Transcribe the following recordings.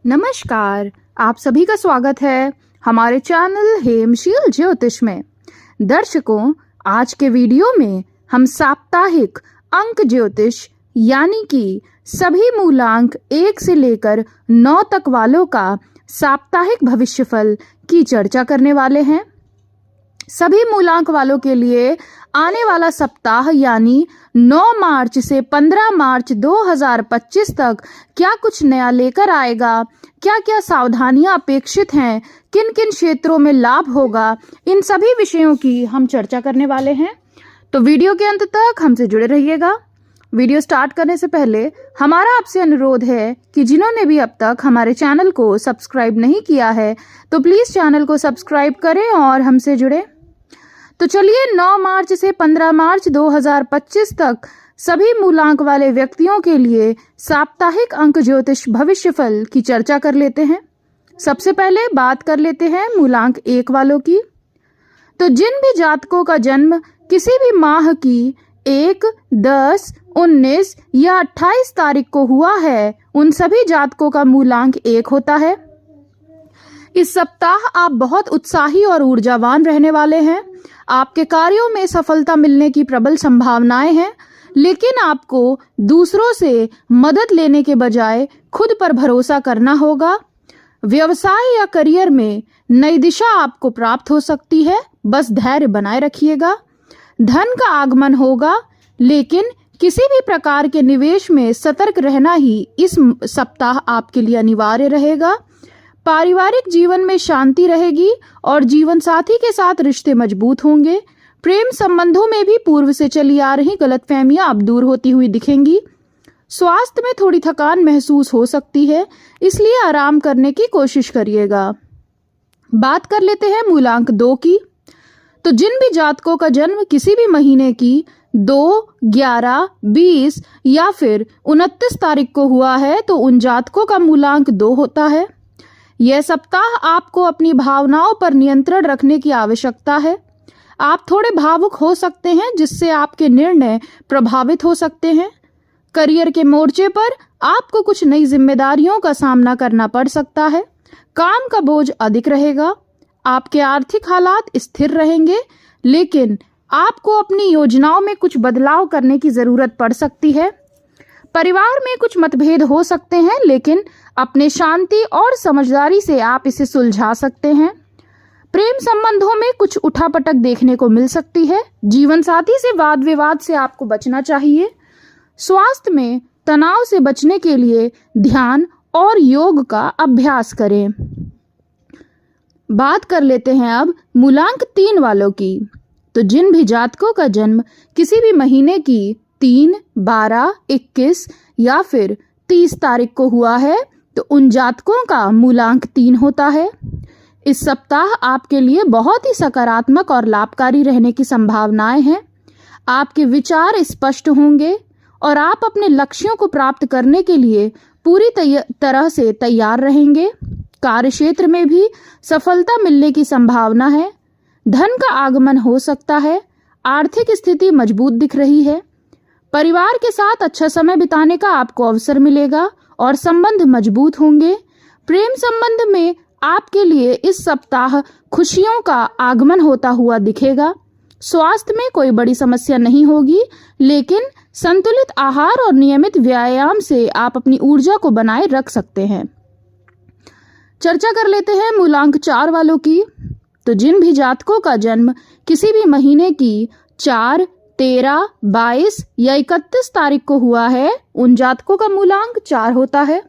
नमस्कार, आप सभी का स्वागत है हमारे चैनल हेमशील ज्योतिष में। दर्शकों, आज के वीडियो में हम साप्ताहिक अंक ज्योतिष यानी कि सभी मूलांक 1 से लेकर 9 तक वालों का साप्ताहिक भविष्यफल की चर्चा करने वाले हैं। सभी मूलांक वालों के लिए आने वाला सप्ताह यानी 9 मार्च से 15 मार्च 2025 तक क्या कुछ नया लेकर आएगा, क्या क्या सावधानियां अपेक्षित हैं, किन किन क्षेत्रों में लाभ होगा, इन सभी विषयों की हम चर्चा करने वाले हैं। तो वीडियो के अंत तक हमसे जुड़े रहिएगा। वीडियो स्टार्ट करने से पहले हमारा आपसे अनुरोध है कि जिन्होंने भी अब तक हमारे चैनल को सब्सक्राइब नहीं किया है तो प्लीज़ चैनल को सब्सक्राइब करें और हमसे जुड़े। तो चलिए 9 मार्च से 15 मार्च 2025 तक सभी मूलांक वाले व्यक्तियों के लिए साप्ताहिक अंक ज्योतिष भविष्यफल की चर्चा कर लेते हैं। सबसे पहले बात कर लेते हैं मूलांक 1 वालों की। तो जिन भी जातकों का जन्म किसी भी माह की 1, 10, 19 या 28 तारीख को हुआ है, उन सभी जातकों का मूलांक 1 होता है। इस सप्ताह आप बहुत उत्साही और ऊर्जावान रहने वाले हैं। आपके कार्यों में सफलता मिलने की प्रबल संभावनाएं हैं, लेकिन आपको दूसरों से मदद लेने के बजाय खुद पर भरोसा करना होगा। व्यवसाय या करियर में नई दिशा आपको प्राप्त हो सकती है, बस धैर्य बनाए रखिएगा। धन का आगमन होगा, लेकिन किसी भी प्रकार के निवेश में सतर्क रहना ही इस सप्ताह आपके लिए अनिवार्य रहेगा। पारिवारिक जीवन में शांति रहेगी और जीवन साथी के साथ रिश्ते मजबूत होंगे। प्रेम संबंधों में भी पूर्व से चली आ रही गलतफहमियां अब दूर होती हुई दिखेंगी। स्वास्थ्य में थोड़ी थकान महसूस हो सकती है, इसलिए आराम करने की कोशिश करिएगा। बात कर लेते हैं मूलांक 2 की। तो जिन भी जातकों का जन्म किसी भी महीने की 2, 11, 20 या फिर 29 तारीख को हुआ है, तो उन जातकों का मूलांक 2 होता है। यह सप्ताह आपको अपनी भावनाओं पर नियंत्रण रखने की आवश्यकता है। आप थोड़े भावुक हो सकते हैं, जिससे आपके निर्णय प्रभावित हो सकते हैं। करियर के मोर्चे पर आपको कुछ नई जिम्मेदारियों का सामना करना पड़ सकता है। काम का बोझ अधिक रहेगा। आपके आर्थिक हालात स्थिर रहेंगे, लेकिन आपको अपनी योजनाओं में कुछ बदलाव करने की जरूरत पड़ सकती है। परिवार में कुछ मतभेद हो सकते हैं, लेकिन अपने शांति और समझदारी से आप इसे सुलझा सकते हैं। प्रेम संबंधों में कुछ उठापटक देखने को मिल सकती है। जीवन साथी से वाद विवाद से आपको बचना चाहिए। स्वास्थ्य में तनाव से बचने के लिए ध्यान और योग का अभ्यास करें। बात कर लेते हैं अब मूलांक 3 वालों की। तो जिन भी जातकों का जन्म किसी भी महीने की 3, 12, 21 या फिर 30 तारीख को हुआ है, तो उन जातकों का मूलांक 3 होता है। इस सप्ताह आपके लिए बहुत ही सकारात्मक और लाभकारी रहने की संभावनाएं हैं। आपके विचार स्पष्ट होंगे और आप अपने लक्ष्यों को प्राप्त करने के लिए पूरी तरह से तैयार रहेंगे। कार्यक्षेत्र में भी सफलता मिलने की संभावना है। धन का आगमन हो सकता है। आर्थिक स्थिति मजबूत दिख रही है। परिवार के साथ अच्छा समय बिताने का आपको अवसर मिलेगा और संबंध मजबूत होंगे। प्रेम संबंध में आपके लिए इस सप्ताह खुशियों का आगमन होता हुआ दिखेगा। स्वास्थ्य में कोई बड़ी समस्या नहीं होगी, लेकिन संतुलित आहार और नियमित व्यायाम से आप अपनी ऊर्जा को बनाए रख सकते हैं। चर्चा कर लेते हैं मूलांक 4 वालों की। तो जिन भी जातकों का जन्म किसी भी महीने की 4, 13, 22 या 31 तारीख को हुआ है, उन जातकों का मूलांक 4 होता है।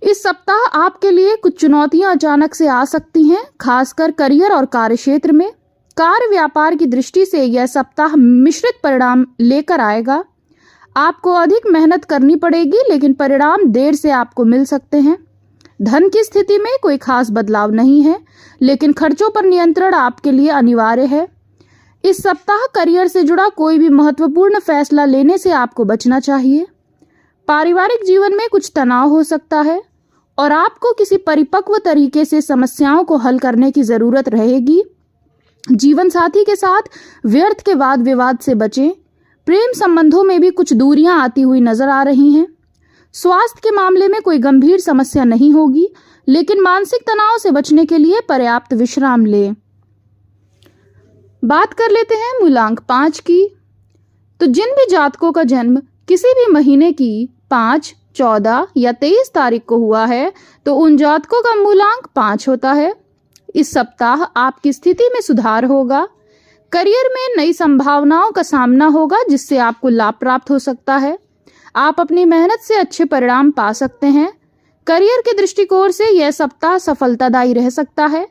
इस सप्ताह आपके लिए कुछ चुनौतियां अचानक से आ सकती हैं, खासकर करियर और कार्यक्षेत्र में। कार्य व्यापार की दृष्टि से यह सप्ताह मिश्रित परिणाम लेकर आएगा। आपको अधिक मेहनत करनी पड़ेगी, लेकिन परिणाम देर से आपको मिल सकते हैं। धन की स्थिति में कोई खास बदलाव नहीं है, लेकिन खर्चों पर नियंत्रण आपके लिए अनिवार्य है। इस सप्ताह करियर से जुड़ा कोई भी महत्वपूर्ण फैसला लेने से आपको बचना चाहिए। पारिवारिक जीवन में कुछ तनाव हो सकता है और आपको किसी परिपक्व तरीके से समस्याओं को हल करने की जरूरत रहेगी। जीवन साथी के साथ व्यर्थ के वाद विवाद से बचें। प्रेम संबंधों में भी कुछ दूरियां आती हुई नजर आ रही हैं। स्वास्थ्य के मामले में कोई गंभीर समस्या नहीं होगी, लेकिन मानसिक तनाव से बचने के लिए पर्याप्त विश्राम लें। बात कर लेते हैं मूलांक 5 की। तो जिन भी जातकों का जन्म किसी भी महीने की 5, 14 या 23 तारीख को हुआ है, तो उन जातकों का मूलांक 5 होता है। इस सप्ताह आपकी स्थिति में सुधार होगा। करियर में नई संभावनाओं का सामना होगा, जिससे आपको लाभ प्राप्त हो सकता है। आप अपनी मेहनत से अच्छे परिणाम पा सकते हैं। करियर के दृष्टिकोण से यह सप्ताह सफलतादायी रह सकता है।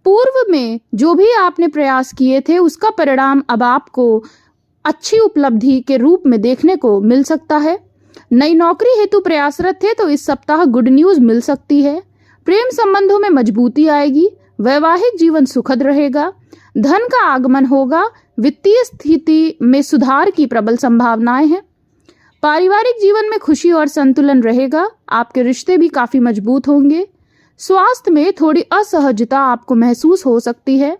पूर्व में जो भी आपने प्रयास किए थे, उसका परिणाम अब आपको अच्छी उपलब्धि के रूप में देखने को मिल सकता है। नई नौकरी हेतु प्रयासरत थे तो इस सप्ताह गुड न्यूज मिल सकती है। प्रेम संबंधों में मजबूती आएगी। वैवाहिक जीवन सुखद रहेगा। धन का आगमन होगा। वित्तीय स्थिति में सुधार की प्रबल संभावनाएं हैं। पारिवारिक जीवन में खुशी और संतुलन रहेगा। आपके रिश्ते भी काफी मजबूत होंगे। स्वास्थ्य में थोड़ी असहजता आपको महसूस हो सकती है।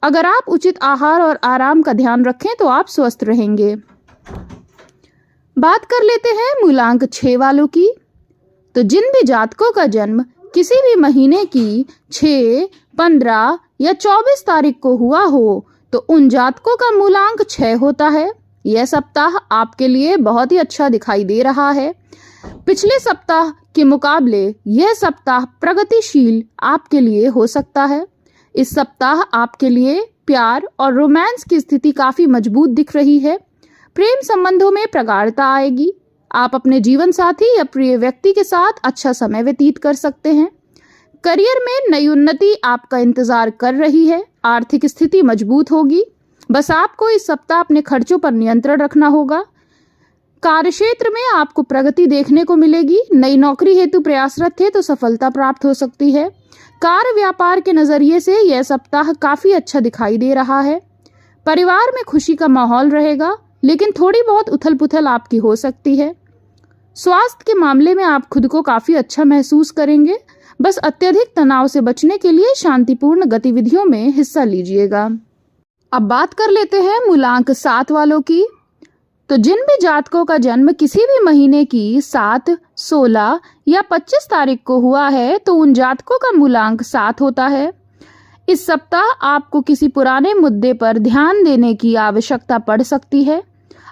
अगर आप उचित आहार और आराम का ध्यान रखें तो आप स्वस्थ रहेंगे। बात कर लेते हैं मूलांक 6 वालों की। तो जिन भी जातकों का जन्म किसी भी महीने की 6, 15 या 24 तारीख को हुआ हो, तो उन जातकों का मूलांक 6 होता है। यह सप्ताह आपके लिए बहुत ही अच्छा दिखाई दे रहा है। पिछले सप्ताह के मुकाबले यह सप्ताह प्रगतिशील आपके लिए हो सकता है। इस सप्ताह आपके लिए प्यार और रोमांस की स्थिति काफी मजबूत दिख रही है। प्रेम संबंधों में प्रगाढ़ता आएगी। आप अपने जीवन साथी या प्रिय व्यक्ति के साथ अच्छा समय व्यतीत कर सकते हैं। करियर में नई उन्नति आपका इंतजार कर रही है। आर्थिक स्थिति मजबूत होगी। बस आपको इस सप्ताह अपने खर्चों पर नियंत्रण रखना होगा। कार्यक्षेत्र में आपको प्रगति देखने को मिलेगी। नई नौकरी हेतु प्रयासरत थे तो सफलता प्राप्त हो सकती है। कार्य व्यापार के नजरिए से यह सप्ताह काफी अच्छा दिखाई दे रहा है। परिवार में खुशी का माहौल रहेगा, लेकिन थोड़ी बहुत उथल पुथल आपकी हो सकती है। स्वास्थ्य के मामले में आप खुद को काफी अच्छा महसूस करेंगे। बस अत्यधिक तनाव से बचने के लिए शांतिपूर्ण गतिविधियों में हिस्सा लीजिएगा। अब बात कर लेते हैं मूलांक 7 वालों की। तो जिन भी जातकों का जन्म किसी भी महीने की 7, 16 या 25 तारीख को हुआ है, तो उन जातकों का मूलांक 7 होता है। इस सप्ताह आपको किसी पुराने मुद्दे पर ध्यान देने की आवश्यकता पड़ सकती है।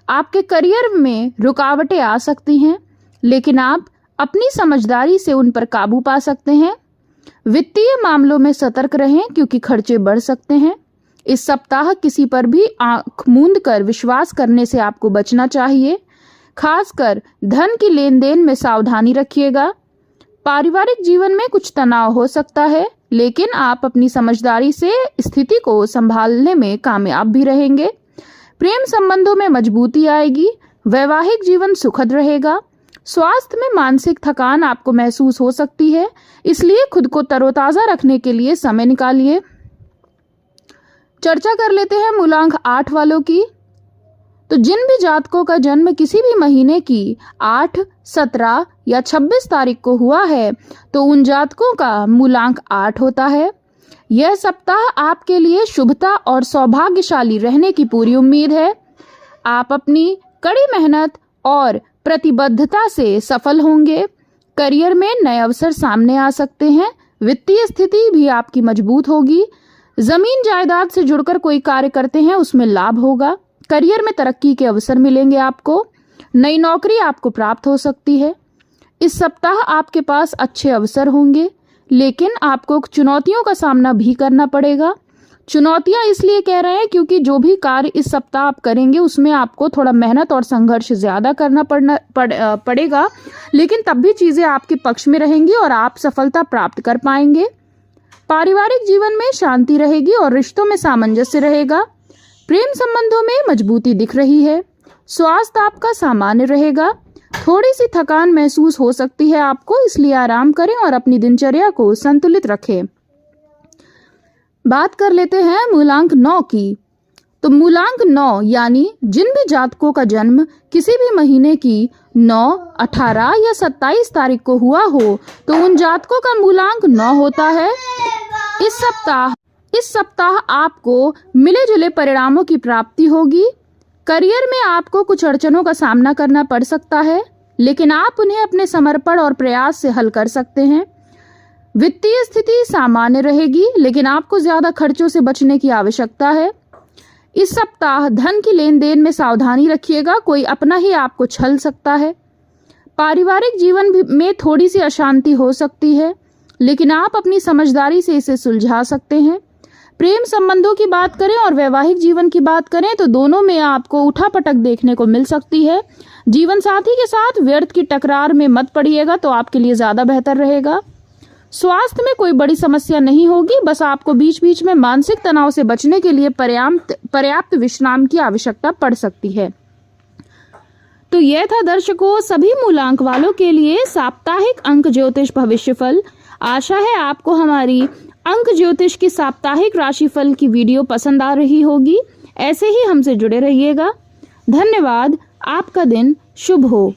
आपके करियर में रुकावटें आ सकती हैं, लेकिन आप अपनी समझदारी से उन पर काबू पा सकते हैं। वित्तीय मामलों में सतर्क रहें, क्योंकि खर्चे बढ़ सकते हैं। इस सप्ताह किसी पर भी आंख मूंद कर विश्वास करने से आपको बचना चाहिए। खासकर धन की लेन देन में सावधानी रखिएगा। पारिवारिक जीवन में कुछ तनाव हो सकता है, लेकिन आप अपनी समझदारी से स्थिति को संभालने में कामयाब भी रहेंगे। प्रेम संबंधों में मजबूती आएगी। वैवाहिक जीवन सुखद रहेगा। स्वास्थ्य में मानसिक थकान आपको महसूस हो सकती है, इसलिए खुद को तरोताजा रखने के लिए समय निकालिए। चर्चा कर लेते हैं मूलांक 8 वालों की। तो जिन भी जातकों का जन्म किसी भी महीने की 8, 17 या 26 तारीख को हुआ है, तो उन जातकों का मूलांक 8 होता है। यह सप्ताह आपके लिए शुभता और सौभाग्यशाली रहने की पूरी उम्मीद है। आप अपनी कड़ी मेहनत और प्रतिबद्धता से सफल होंगे। करियर में नए अवसर सामने आ सकते हैं। वित्तीय स्थिति भी आपकी मजबूत होगी। जमीन जायदाद से जुड़कर कोई कार्य करते हैं, उसमें लाभ होगा। करियर में तरक्की के अवसर मिलेंगे आपको। नई नौकरी आपको प्राप्त हो सकती है। इस सप्ताह आपके पास अच्छे अवसर होंगे, लेकिन आपको चुनौतियों का सामना भी करना पड़ेगा। चुनौतियां इसलिए कह रहे हैं क्योंकि जो भी कार्य इस सप्ताह आप करेंगे उसमें आपको थोड़ा मेहनत और संघर्ष ज्यादा करना पड़ेगा, लेकिन तब भी चीजें आपके पक्ष में रहेंगी और आप सफलता प्राप्त कर पाएंगे। पारिवारिक जीवन में शांति रहेगी और रिश्तों में सामंजस्य रहेगा। प्रेम संबंधों में मजबूती दिख रही है। स्वास्थ्य आपका सामान्य रहेगा। थोड़ी सी थकान महसूस हो सकती है आपको, इसलिए आराम करें और अपनी दिनचर्या को संतुलित रखें। बात कर लेते हैं मूलांक 9 की। तो मूलांक 9 यानी जिन भी जातकों का जन्म किसी भी महीने की 9, 18 या 27 तारीख को हुआ हो, तो उन जातकों का मूलांक 9 होता है। इस सप्ताह आपको मिले जुले परिणामों की प्राप्ति होगी। करियर में आपको कुछ अड़चनों का सामना करना पड़ सकता है, लेकिन आप उन्हें अपने समर्पण और प्रयास से हल कर सकते हैं। वित्तीय स्थिति सामान्य रहेगी, लेकिन आपको ज्यादा खर्चों से बचने की आवश्यकता है। इस सप्ताह धन की लेन देन में सावधानी रखिएगा, कोई अपना ही आपको छल सकता है। पारिवारिक जीवन में थोड़ी सी अशांति हो सकती है, लेकिन आप अपनी समझदारी से इसे सुलझा सकते हैं। प्रेम संबंधों की बात करें और वैवाहिक जीवन की बात करें तो दोनों में आपको उठापटक देखने को मिल सकती है। जीवन साथी के साथ व्यर्थ की टकरार में मत पड़िएगा तो आपके लिए ज्यादा बेहतर रहेगा। स्वास्थ्य में कोई बड़ी समस्या नहीं होगी, बस आपको बीच बीच में मानसिक तनाव से बचने के लिए पर्याप्त विश्राम की आवश्यकता पड़ सकती है। तो यह था दर्शकों सभी मूलांक वालों के लिए साप्ताहिक अंक ज्योतिष भविष्यफल। आशा है आपको हमारी अंक ज्योतिष की साप्ताहिक राशिफल की वीडियो पसंद आ रही होगी। ऐसे ही हमसे जुड़े रहिएगा। धन्यवाद। आपका दिन शुभ हो।